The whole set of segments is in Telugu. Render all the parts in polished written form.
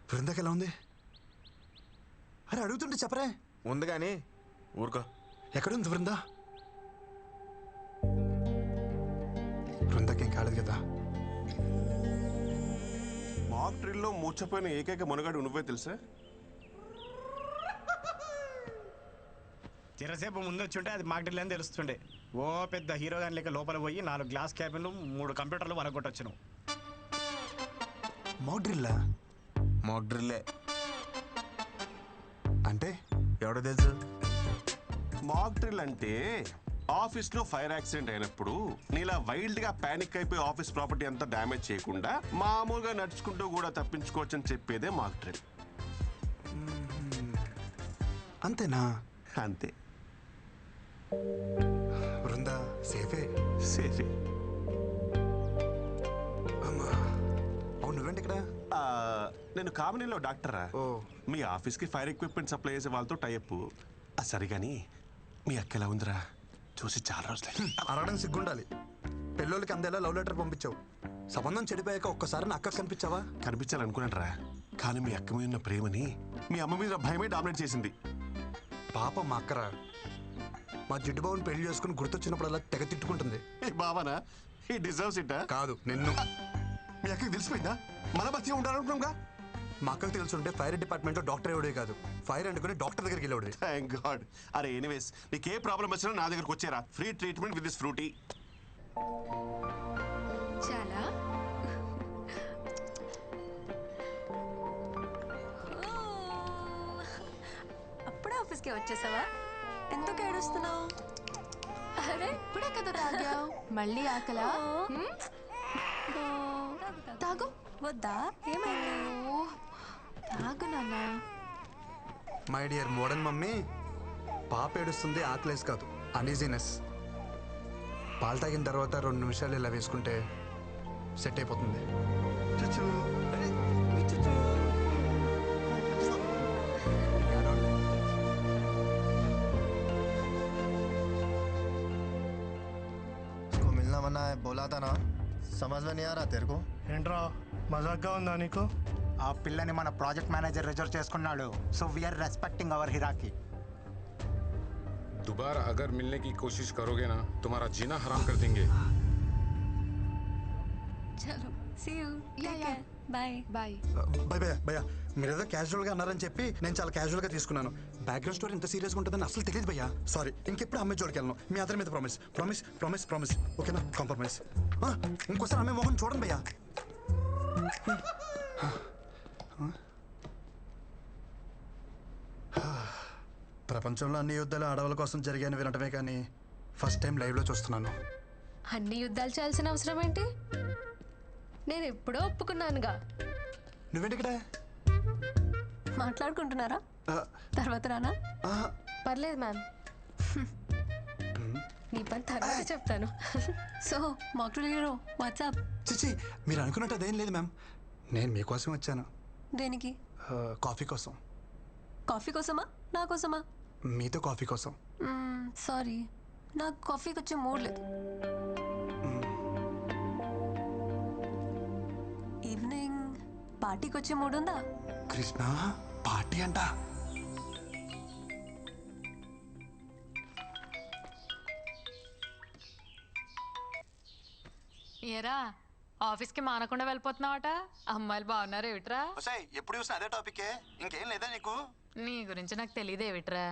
బృందాకి ఎలా ఉంది? అరే అడుగుతుంటే చెప్పరే. ఉంది కానీ ఊరుకో. ఎక్కడుంది బృందా? బృందాకేం కాలేదు కదా? మాక్ డ్రిల్లో మూర్చపోయిన ఏకైక మునగాడు నువ్వే తెలుసా? చిరసేపు ముందు వచ్చి ఉంటే అది మాక్ డ్రిల్ అని తెలుస్తుండే. ఓ పెద్ద హీరో గాని లేక లోపల పోయి 4 గ్లాస్ క్యాబిన్లు 3 కంప్యూటర్లు వరగొట్టొచ్చును. మాక్ డ్రిల్లా? మాక్ డ్రిల్లే అంటే ఎవడో తెలుసు? మాక్ డ్రిల్ అంటే ఆఫీస్లో ఫైర్ యాక్సిడెంట్ అయినప్పుడు నీలా వైల్డ్గా ప్యానిక్ అయిపోయి ఆఫీస్ ప్రాపర్టీ అంతా డ్యామేజ్ చేయకుండా మామూలుగా నడుచుకుంటూ కూడా తప్పించుకోవచ్చు అని చెప్పేదే మాక్ డ్రిల్. అంతేనా? అంతే. బృందా సేఫే. సేఫే. అవును, నువ్వేంటి ఇక్కడ? నేను కామినీలో డాక్టరా. ఓ, మీ ఆఫీస్కి ఫైర్ ఎక్విప్మెంట్ సప్లై చేసే వాళ్ళతో టైఅప్. సరే కానీ మీ అక్క ఎలా ఉందిరా? చూసి చాలా రోజులు. అరగడం సిగ్గుండాలి. పెళ్ళోళ్ళకి అందేలా లవ్ లెటర్ పంపించావు. సంబంధం చెడిపోయాక ఒక్కసారి నా అక్కకు కనిపించావా? కనిపించాలనుకున్నానరా, కానీ మీ అక్క మీద ఉన్న ప్రేమని మీ అమ్మ మీద భయమే డామినేట్ చేసింది. పాప మా అక్కరా. మా జిడ్డు బాబుని పెళ్లి చేసుకుని గుర్తొచ్చినప్పుడల్లా తెగ తిట్టుకుంటుంది. బాబానా ఈ డిజర్వ్స్ ఇట్టా? కాదు నిన్ను. మీ అక్కకి తెలిసిపోయిందా? మన బతిగా ఉండాలనుకున్నాంగా. మా అక్కకు తెలుసుంటే ఫైర్ డిపార్ట్మెంట్లో డాక్టర్ ఎవడే కాదు, ఫైర్ అనుకుని డాక్టర్ దగ్గరికి వెళ్ళాడు. Thank God. అరే ఎనీవేస్, నీకు ఏ ప్రాబ్లం వచ్చినా నా దగ్గరకు వచ్చేరా. Free treatment with this Frooti. చాలా అప్పుడే ఆఫీస్కి వచ్చేసావా? ఎందుకు ఏడుస్తున్నావు? అరే ఇప్పుడే కదా తాగావు, మళ్ళీ ఆకలా? తాగు. వద్దా? ఏమైంది? తాగు నాన్న. మై డియర్ మోడర్న్ మమ్మీ, పాప ఏడుస్తుంది ఆకలేసి కాదు, అనీజీనెస్. పాలు తాగిన తర్వాత 2 నిమిషాలు ఇలా వేసుకుంటే సెట్ అయిపోతుంది. मिलना मना है बोला था ना, समझ में नहीं आ रहा तेरे को? ఏంట్రా మజాక్గా ఉందా నీకు? ఆ పిల్లని మన ప్రాజెక్ట్ మేనేజర్ రిజర్వ్ చేసుకున్నాడు. So we are respecting our hierarchy. दोबारा अगर मिलने की कोशिश करोगे ना, तुम्हारा जीना हराम कर देंगे. చలో సీ యూ. Bye bye. భయ భయ భయ, మీరేదో క్యాజువల్గా అన్నారని చెప్పి నేను చాలా క్యాజువల్గా తీసుకున్నాను. బ్యాక్గ్రౌండ్ స్టోరీ ఇంత సీరియస్గా ఉంటుందని అసలు తెలియదు భయ్యా. సారీ, ఇంకెప్పుడు అమ్మాయి జోడికి వెళ్ళను. మీ అందరి మీద ప్రామిస్ ప్రామిస్ ప్రామిస్ ప్రామిస్. ఓకేనా? కాంప్రమైజ్. ఇంకోసారి అమ్మాయి మొహం చూడండి భయ్యా. ప్రపంచంలో అన్ని యుద్ధాలు ఆడవాళ్ళ కోసం జరిగాయని వినటమే కానీ ఫస్ట్ టైం లైవ్లో చూస్తున్నాను. అన్ని యుద్ధాలు చేయాల్సిన అవసరం ఏంటి? నేను ఎప్పుడో ఒప్పుకున్నానుగా. నువ్వేంటి ఇక్కడ? మాట్లాడుకుంటున్నారా? తర్వాత రానా? పర్లేదు మ్యామ్, నీ పని తర్వాత చెప్తాను. So mock drill hero WhatsApp. చిచి, మీరు అనుకున్నట్టు అదేం లేదు మ్యామ్. నేను మీకోసం వచ్చాను. దేనికి? కాఫీ కోసం. కాఫీ కోసమా? నా కోసమా? మీతో కాఫీ కోసం. సారీ, నాకు కాఫీకి వచ్చే మూడ్ లేదు. ఈవినింగ్ పార్టీకి వచ్చే మూడ్ ఉందా? కృష్ణ, పార్టీ అంట. ఏరా ఆఫీస్కి మానకుండా వెళ్ళిపోతున్నావట? అమ్మాయిలు బాగున్నారు ఏమిట్రా? ఎప్పుడు చూసినా అదే టాపికే, ఇంకేం లేదా నీకు? నీ గురించి నాకు తెలియదు ఏమిట్రా?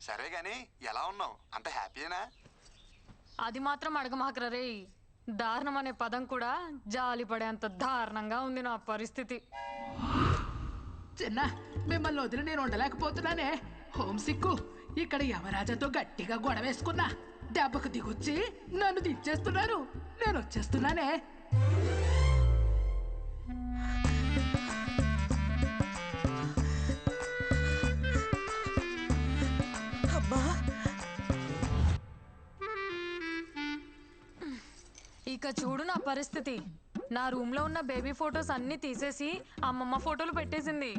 సరే గానీ ఎలా ఉన్నావు? అంత హ్యాపీయేనా? అది మాత్రం అడగమాకరా రే. దారుణం అనే పదం కూడా జాలి పడేంత దారుణంగా ఉంది నా పరిస్థితి. చిన్న మిమ్మల్ని వదిలి నేను ఉండలేకపోతున్నానే. హోమ్ సిక్కు. ఇక్కడ యమరాజాతో గట్టిగా గొడవేసుకున్నా. దెబ్బకు దిగొచ్చి నన్ను దించేస్తున్నారు. నేను వచ్చేస్తున్నానే. ఇక చూడు నా పరిస్థితి. నా రూమ్ లో ఉన్న బేబీ ఫొటోస్ అన్ని తీసేసి అమ్మమ్మ ఫోటోలు పెట్టేసింది.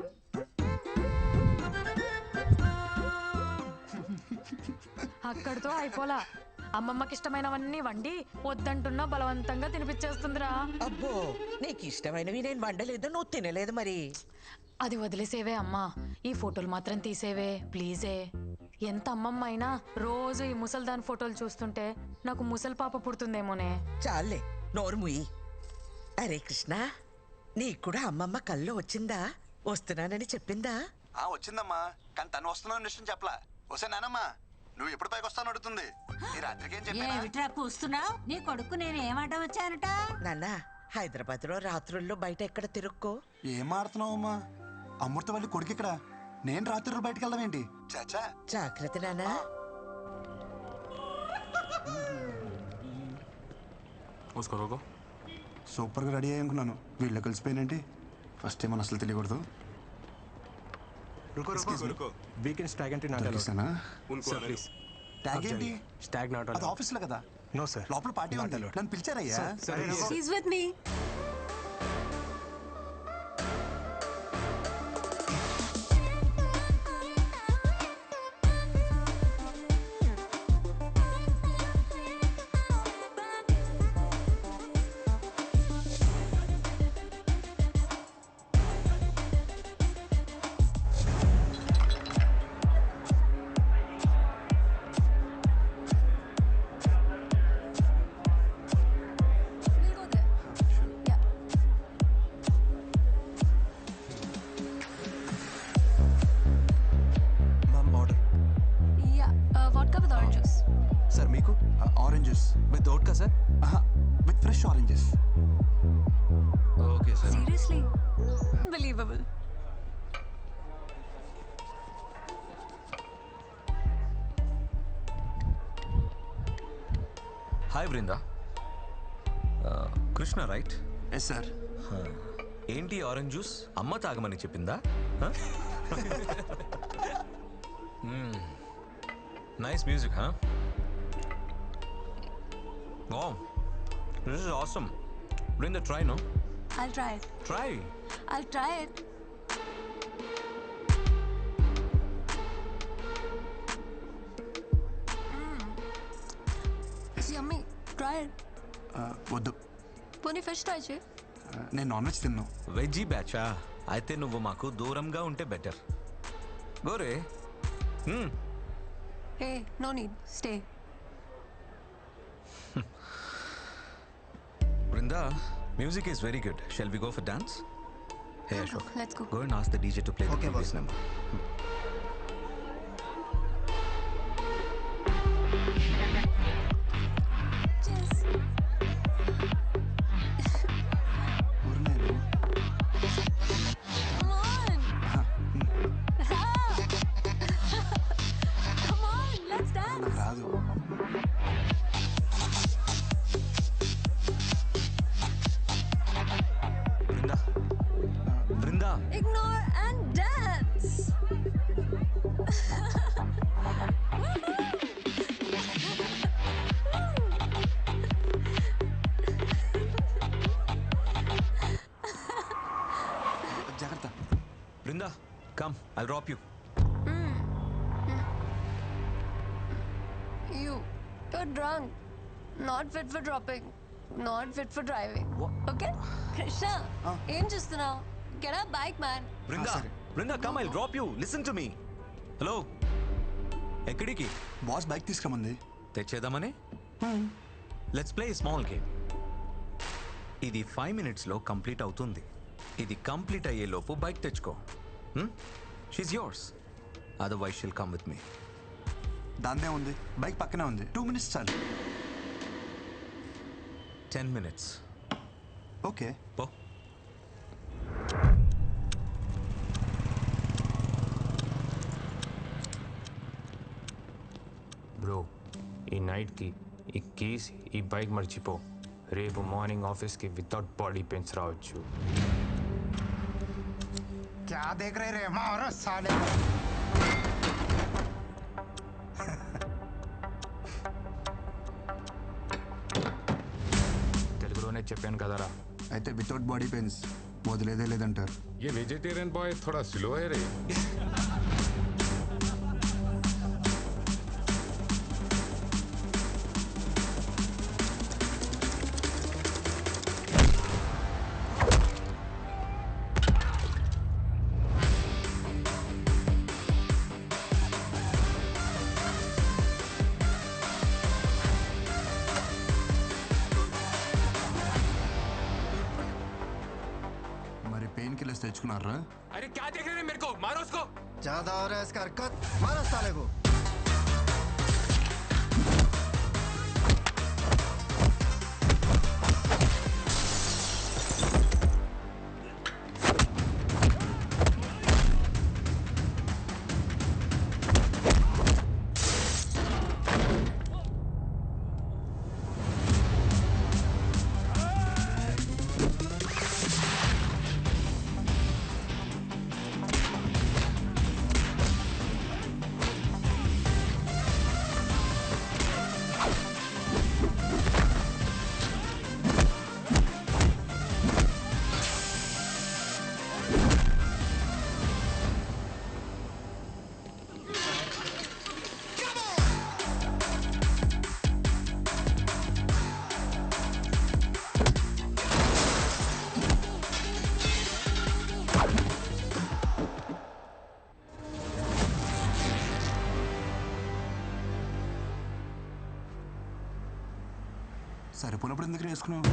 అక్కడితో అయిపోలా. అమ్మమ్మకి ఇష్టమైనవన్నీ వండి వద్దంటున్నా బలవంతంగా తినిపించేస్తుందిరా. అబ్బో నీకు ఇష్టమైనవి నేను వండలేదు, నువ్వు తినలేదు మరి. అది వదిలేసేవే అమ్మా, ఈ ఫోటోలు మాత్రం తీసేవే ప్లీజే. ఎంత అమ్మమ్మ అయినా రోజు ఈ ముసల్దాన్ ఫోటోలు చూస్తుంటే నాకు ముసలి పాప పుడుతుందేమోనే. చాలే నోరు ముయ్యి. అరే కృష్ణ, నీకు కూడా అమ్మమ్మ కల్లో వచ్చిందా? వస్తున్నానని చెప్పిందా? వచ్చిందమ్మా, కానీ తను వస్తున్నా విషయం చెప్పలా. వస్తే నానమ్మా నువ్వు ఎప్పుడు పైకి వస్తాను అడుగుతుంది. ఈ రాత్రికి ఏం చెప్పా కూస్తున్నావు? నీ కొడుకు నేను ఏమంటా వచ్చానట? నాన్న, హైదరాబాద్ లో రాత్రుల్లో బయట ఎక్కడ తిరుక్కో? ఏం ఆడుతున్నావమ్మా? అమృత వాళ్ళ కొడుకు ఇక్కడ, నేను రాత్రులు బయటకు వెళ్దాం ఏంటి? చాచా జాగ్రత్త నాన్న. సూపర్గా రెడీ అయ్యి అనుకున్నాను, వీళ్ళు కలిసిపోయినేంటి? ఫస్ట్ టైం అసలు తెలియకూడదు. వీకెండ్స్ ట్యాగ్ అంటే ట్యాగ్ ఏంటి? అది ఆఫీస్లో కదా. నో సార్, లోపల పార్టీ ఉంది, నన్ను పిలిచారయ్యా. He's with me. Oranges with vodka, sir. With fresh oranges. Okay, sir. Seriously? Unbelievable. Hi, Brinda. Krishna, right? Yes, sir. ఏంటి ఆరెంజ్ జ్యూస్ అమ్మ తాగమని చెప్పిందా? నైస్ మ్యూజిక్, హా? Wow, this is awesome. Brinda, try, no? I'll try it. Try. I'll try it. It's yummy. Try it. వద్దు, పోనీ ఫిష్ ట్రై చేయి. నేను నాన్ వెజ్ తిన్నాను. వెజ్జీ బ్యాచా? అయితే నువ్వు మాకు దూరంగా ఉంటే better. Gore. Hey, no need. Stay. Brinda, music is very good. Shall we go for dance? Hey Ashok, Let's go. Go and ask the DJ to play the previous number. Cheers. Come on. Come on, let's dance. రాదు. Brinda. Ignore and dance. జాగ్రత్త. Brinda, come. I'll drop you. You're drunk. Not fit for dropping. Not fit for driving. Okay? Krishna, ఏం చూస్తున్నావు? Get a bike, man. Brinda, Brinda, come. I'll drop you. Listen to me. Hello. ఎక్కడికి? బాస్ బైక్ తీసుకురమంది. తెచ్చేద్దామని? Let's play small game. ఇది 5 minutesలో కంప్లీట్ అవుతుంది. ఇది కంప్లీట్ అయ్యేలోపు బైక్ తెచ్చుకో. She's yours. Otherwise she'll come with me. దాన్నే ఉంది, బైక్ పక్కనే ఉంది. 2 minutes చాలు. 10 minutes. ఓకే. పో. బ్రో, ఈ నైట్కి ఈ కీస్ ఈ బైక్ మర్చిపో. రేపు మార్నింగ్ ఆఫీస్కి వితౌట్ బాడీ పెయిన్స్ రావచ్చు. क्या देख रहे रे मारो साले. తెలుగులోనే చెప్పాను కదరా. అయితే వితౌట్ బాడీ పెయిన్స్ వదిలేదే లేదంటారు. ये वेजिटेरियन बॉय थोड़ा स्लो है रे. తెచ్చుకున్నారా? अरे क्या देख रहे हैं मेरे को? मारो उसको। ज्यादा हो रहा है इसका हरकत, मारो साले को। సరిపోయినప్పుడు ఎందుకు వేసుకున్నావు?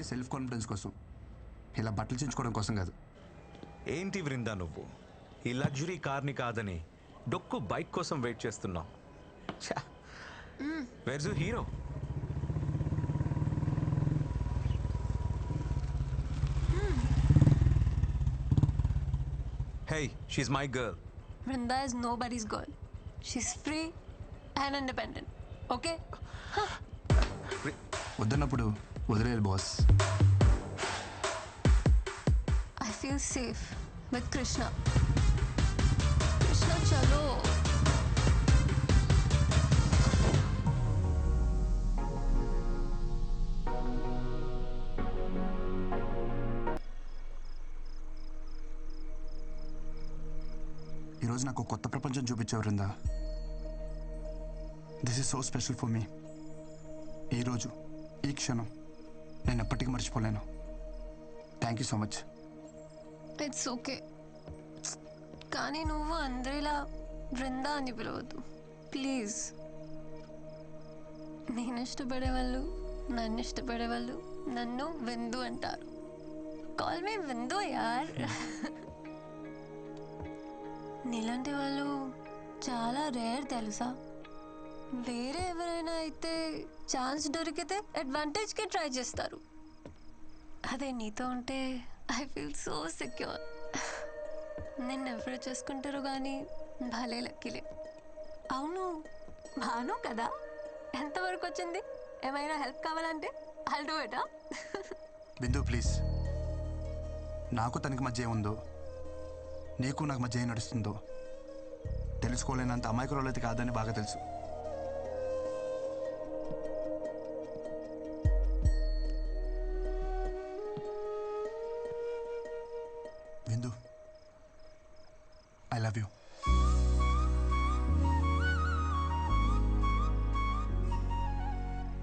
సెల్ఫ్ కాన్ఫిడెన్స్ కోసం, ఇలా బట్టలు చించుకోవడం కోసం కాదు. ఏంటి వృందా నువ్వు ఈ లగ్జరీ కార్ని కాదని డొక్కు బైక్ కోసం వెయిట్ చేస్తున్నావు? Where's you hero? Hey, she's my girl. Vrinda is nobody's girl. She's free and independent. Okay? వద్దన్నప్పుడు వదిలేయాలి boss. I feel safe with Krishna. Krishna, chalo. ఈరోజు నాకు కొత్త ప్రపంచం చూపించావు Vrinda. This is so special for me. ఈరోజు ఈ క్షణం నేను ఎప్పటికీ మర్చిపోలేను. Thank you so much. It's okay, కానీ నువ్వు అందరిలా బృందా అని పిలవద్దు ప్లీజ్. నేను ఇష్టపడే వాళ్ళు, నన్ను ఇష్టపడే వాళ్ళు నన్ను విందు అంటారు. కాల్ మీ విందు యార్. నీలాంటి వాళ్ళు చాలా రేర్ తెలుసా. వేరే ఎవరైనా అయితే ఛాన్స్ దొరికితే అడ్వాంటేజ్కి ట్రై చేస్తారు. అదే నీతో ఉంటే ఐ ఫీల్ సో సెక్యూర్. నిన్ను ఎవరు చేసుకుంటారు కానీ భలే లక్కీలే. అవును, భాను కదా, ఎంతవరకు వచ్చింది? ఏమైనా హెల్ప్ కావాలంటే I'll do it. Bindu please, నాకు తనకి మధ్య ఏముందో, నీకు నాకు మధ్య ఏం నడుస్తుందో తెలుసుకోలేనంత అమాయకురాలు అయితే కాదని బాగా తెలుసు. బిందు, ఐ లవ్ యూ.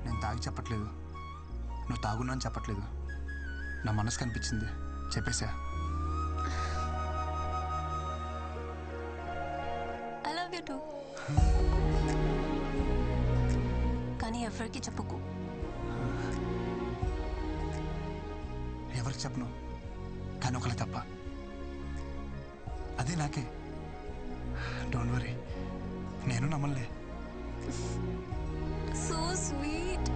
నేను తాగి చెప్పట్లేదు, నువ్వు తాగున్నా అని చెప్పట్లేదు. నా మనసు కనిపించింది, చెప్పేశా. I love you too. కానీ ఎవరికి చెప్పుకో. ఎవరికి చెప్పను, కానీ ఒకళ్ళ తప్ప. అదే నాకే. డోంట్ వరీ, నేను నమ్మలే. So sweet.